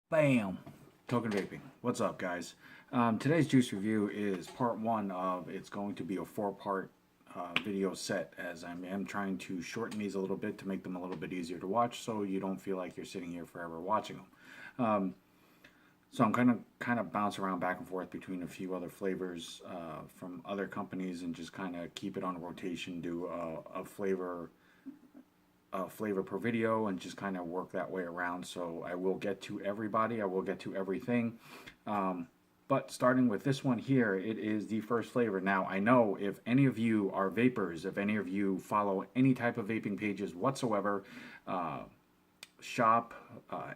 Bam! Token vaping. What's up, guys? Today's juice review is part one of it's going to be a four-part video set, as I am trying to shorten these a little bit to make them a little bit easier to watch, so you don't feel like you're sitting here forever watching them. So I'm kind of bounce around back and forth between a few other flavors from other companies, and just kind of keep it on a rotation. Do a flavor per video and just kind of work that way around. So I will get to everybody, I will get to everything. But starting with this one here, it is the first flavor. Now, I know if any of you are vapors, if any of you follow any type of vaping pages whatsoever, uh, shop,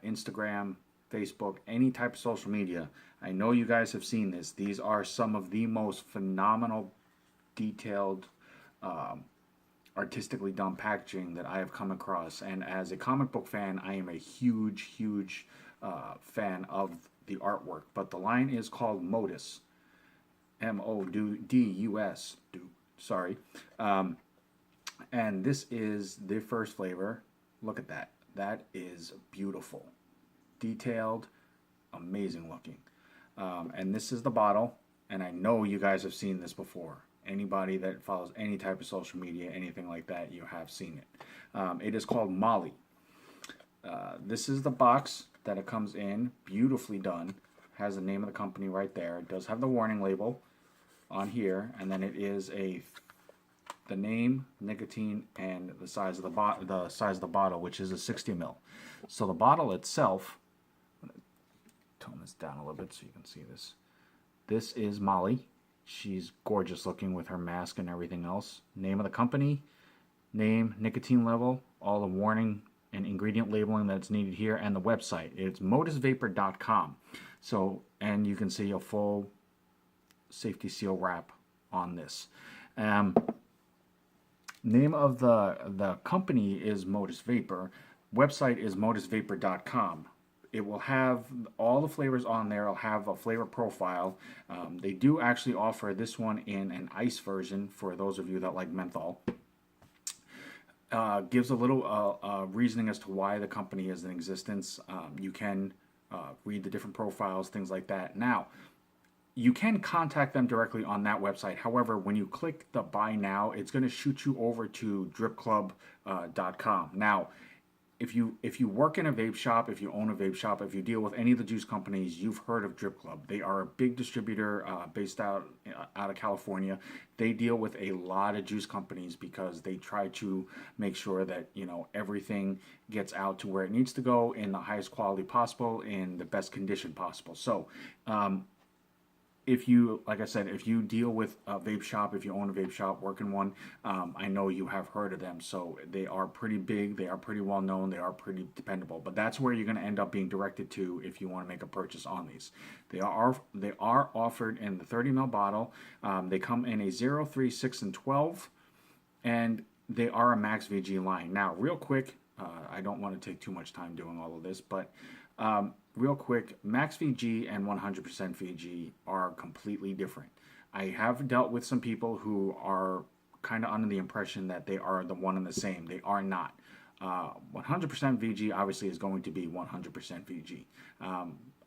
Instagram, Facebook, any type of social media, I know you guys have seen this. These are some of the most phenomenal, detailed, artistically done packaging that I have come across. And as a comic book fan, I am a huge fan of the artwork. But the line is called Modus, Modus. Sorry, and this is the first flavor. Look at that. That is beautiful, detailed, amazing looking. And this is the bottle. And I know you guys have seen this before. Anybody that follows any type of social media, anything like that, you have seen it. It is called Molly. This is the box that it comes in, beautifully done. Has the name of the company right there. It does have the warning label on here, and then it is the name, nicotine, and the size of the bottle, which is a 60 ml. So the bottle itself, tone this down a little bit so you can see this. This is Molly. She's gorgeous looking with her mask and everything else. Name of the company, name, nicotine level, all the warning and ingredient labeling that's needed here, and the website. It's modusvapor.com. So, and you can see a full safety seal wrap on this. Name of the company is Modus Vapor. Website is modusvapor.com. It will have all the flavors on there. It'll have a flavor profile. They do actually offer this one in an ice version for those of you that like menthol. Gives a little reasoning as to why the company is in existence. You can read the different profiles, things like that. Now, you can contact them directly on that website. However, when you click the buy now, it's going to shoot you over to dripclub.com. Now, if you work in a vape shop, if you own a vape shop, if you deal with any of the juice companies, you've heard of Drip Club. They are a big distributor based out of California. They deal with a lot of juice companies because they try to make sure that everything gets out to where it needs to go in the highest quality possible, in the best condition possible. So if you, like I said, if you deal with a vape shop, if you own a vape shop, work in one, I know you have heard of them. So they are pretty big, they are pretty well known, they are pretty dependable. But that's where you're going to end up being directed to if you want to make a purchase on these. They are offered in the 30 ml bottle. They come in a 0, 3, 6, and 12, and they are a max VG line. Now, real quick, I don't want to take too much time doing all of this, but real quick, max VG and 100% VG are completely different. I have dealt with some people who are kind of under the impression that they are the one and the same. They are not. 100% VG obviously is going to be 100% VG.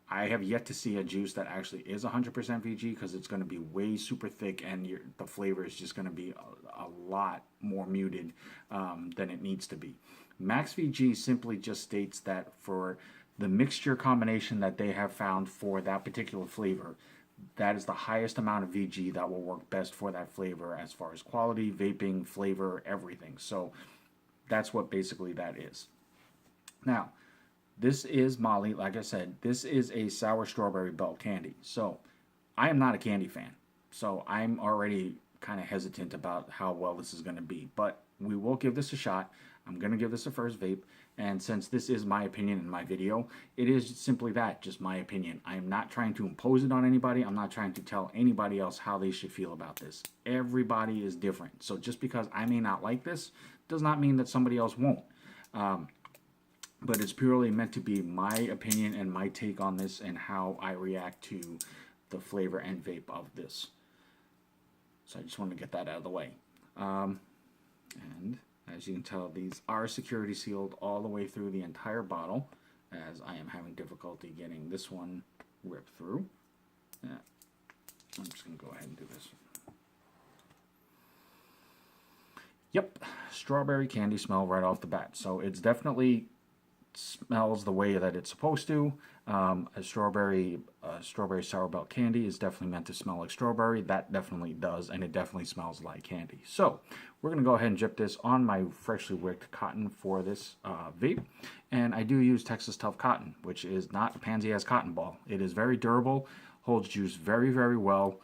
I have yet to see a juice that actually is 100% VG because it's going to be way super thick, and the flavor is just going to be a lot more muted than it needs to be. Max VG simply just states that for the mixture combination that they have found for that particular flavor, that is the highest amount of VG that will work best for that flavor as far as quality, vaping, flavor, everything. So that's what basically that is. Now, this is Molly. Like I said, this is a sour strawberry belt candy. So I am not a candy fan. So I'm already kind of hesitant about how well this is going to be. But we will give this a shot. I'm going to give this a first vape. And since this is my opinion in my video, it is simply that, just my opinion. I am not trying to impose it on anybody. I'm not trying to tell anybody else how they should feel about this. Everybody is different. So just because I may not like this does not mean that somebody else won't. But it's purely meant to be my opinion and my take on this and how I react to the flavor and vape of this. So I just wanted to get that out of the way. And as you can tell, these are security sealed all the way through the entire bottle, as I am having difficulty getting this one ripped through. Yeah. I'm just going to go ahead and do this. Yep, strawberry candy smell right off the bat. So it's definitely smells the way that it's supposed to. A strawberry sour belt candy is definitely meant to smell like strawberry. That definitely does, and it definitely smells like candy. So we're going to go ahead and dip this on my freshly wicked cotton for this vape. And I do use Texas Tough Cotton, which is not a pansy-ass cotton ball. It is very durable, holds juice very, very well.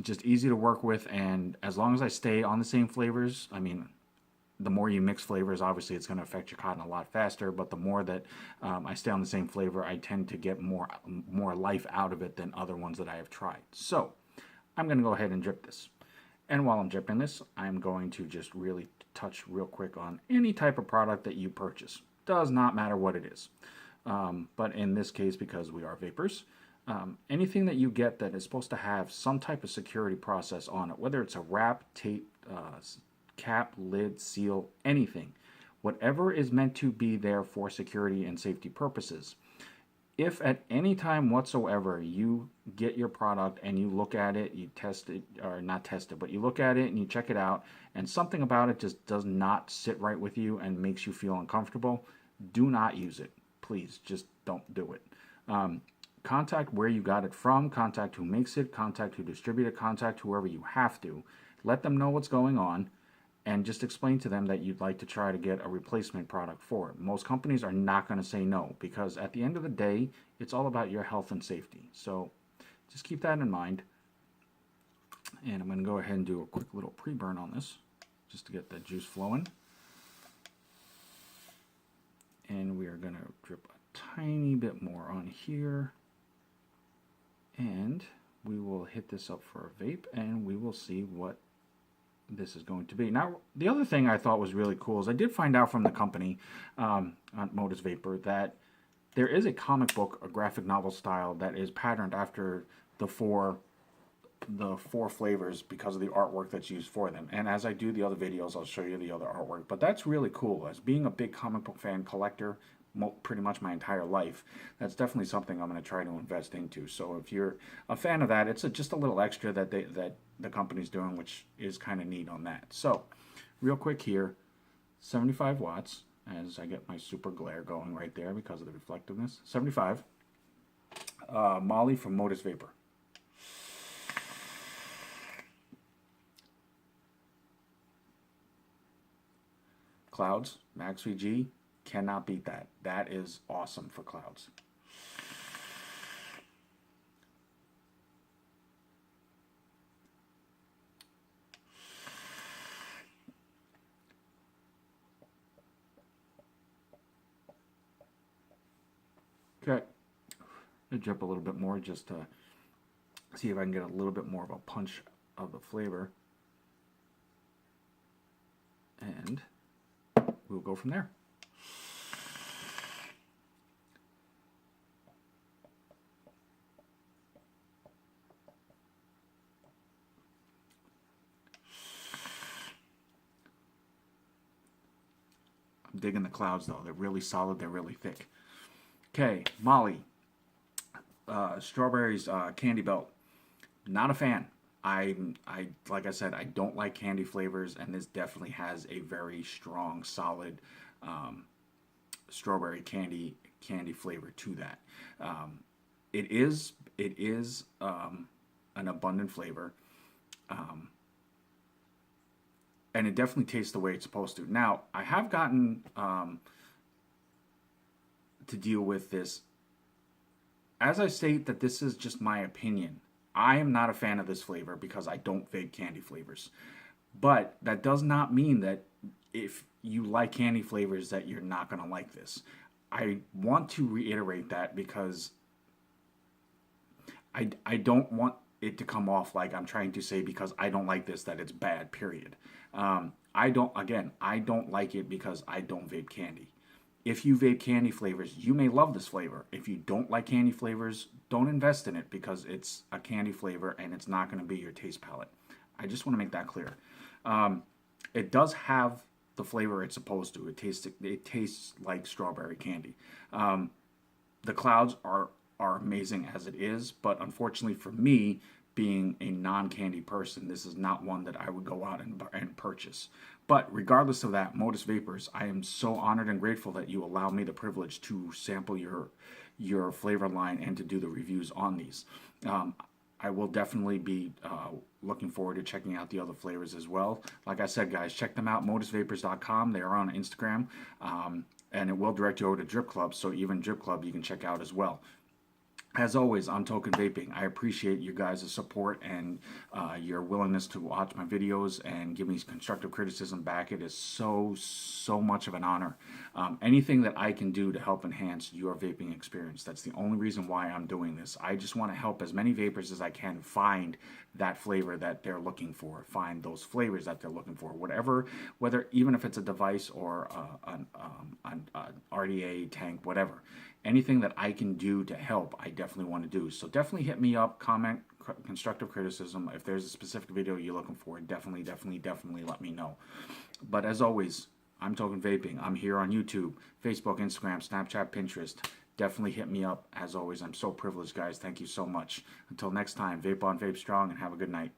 Just easy to work with, and as long as I stay on the same flavors, I mean, the more you mix flavors, obviously it's going to affect your cotton a lot faster, but the more that I stay on the same flavor, I tend to get more life out of it than other ones that I have tried. So I'm going to go ahead and drip this. And while I'm dripping this, I'm going to just really touch real quick on any type of product that you purchase. Does not matter what it is. But in this case, because we are vapors, anything that you get that is supposed to have some type of security process on it, whether it's a wrap, tape, cap, lid, seal, anything, whatever is meant to be there for security and safety purposes. If at any time whatsoever you get your product and you look at it, you test it, or not test it, but you look at it and you check it out, and something about it just does not sit right with you and makes you feel uncomfortable, do not use it. Please, just don't do it. Contact where you got it from, contact who makes it, contact who distributes it, contact whoever you have to. Let them know what's going on, and just explain to them that you'd like to try to get a replacement product for it. Most companies are not going to say no, because at the end of the day, it's all about your health and safety. So just keep that in mind. And I'm going to go ahead and do a quick little pre-burn on this, just to get that juice flowing. And we are going to drip a tiny bit more on here. And we will hit this up for a vape, and we will see what this is going to be. Now, the other thing I thought was really cool is I did find out from the company, on Modus Vapor, that there is a comic book, a graphic novel style that is patterned after the four flavors because of the artwork that's used for them. And as I do the other videos, I'll show you the other artwork. But that's really cool. As being a big comic book fan, collector, pretty much my entire life, that's definitely something I'm going to try to invest into. So if you're a fan of that, it's just a little extra that the company's doing, which is kind of neat on that. So real quick here, 75 watts, as I get my super glare going right there because of the reflectiveness. 75 Molly from Modus Vapor. Clouds, Max VG, cannot beat that. That is awesome for clouds. Okay, I drip a little bit more just to see if I can get a little bit more of a punch of the flavor. And we'll go from there. I'm digging the clouds though. They're really solid, they're really thick. Okay, Molly. Strawberries candy belt. Not a fan. I like I said, I don't like candy flavors, and this definitely has a very strong, solid strawberry candy flavor to that. It is an abundant flavor, and it definitely tastes the way it's supposed to. Now, I have gotten to deal with this. As I state that this is just my opinion, I am not a fan of this flavor because I don't vape candy flavors. But that does not mean that if you like candy flavors that you're not going to like this. I want to reiterate that because I don't want it to come off like I'm trying to say because I don't like this that it's bad, period. I don't like it because I don't vape candy. If you vape candy flavors, you may love this flavor. If you don't like candy flavors, don't invest in it because it's a candy flavor and it's not going to be your taste palette. I just want to make that clear. It does have the flavor it's supposed to. It tastes like strawberry candy. The clouds are amazing as it is, but unfortunately for me, being a non-candy person, this is not one that I would go out and purchase. But regardless of that, Modus Vapors, I am so honored and grateful that you allow me the privilege to sample your flavor line and to do the reviews on these. I will definitely be looking forward to checking out the other flavors as well. Like I said, guys, check them out, modusvapors.com. They are on Instagram, and it will direct you over to Drip Club, so even Drip Club you can check out as well. As always, I'm Token Vaping. I appreciate you guys' support and your willingness to watch my videos and give me constructive criticism back. It is so much of an honor. Anything that I can do to help enhance your vaping experience, that's the only reason why I'm doing this. I just want to help as many vapors as I can find that flavor that they're looking for, find those flavors that they're looking for, whatever, even if it's a device or an RDA tank, whatever. Anything that I can do to help, I definitely want to do. So definitely hit me up, comment, constructive criticism. If there's a specific video you're looking for, definitely let me know. But as always, I'm Token Vaping. I'm here on YouTube, Facebook, Instagram, Snapchat, Pinterest. Definitely hit me up. As always, I'm so privileged, guys. Thank you so much. Until next time, vape on, vape strong, and have a good night.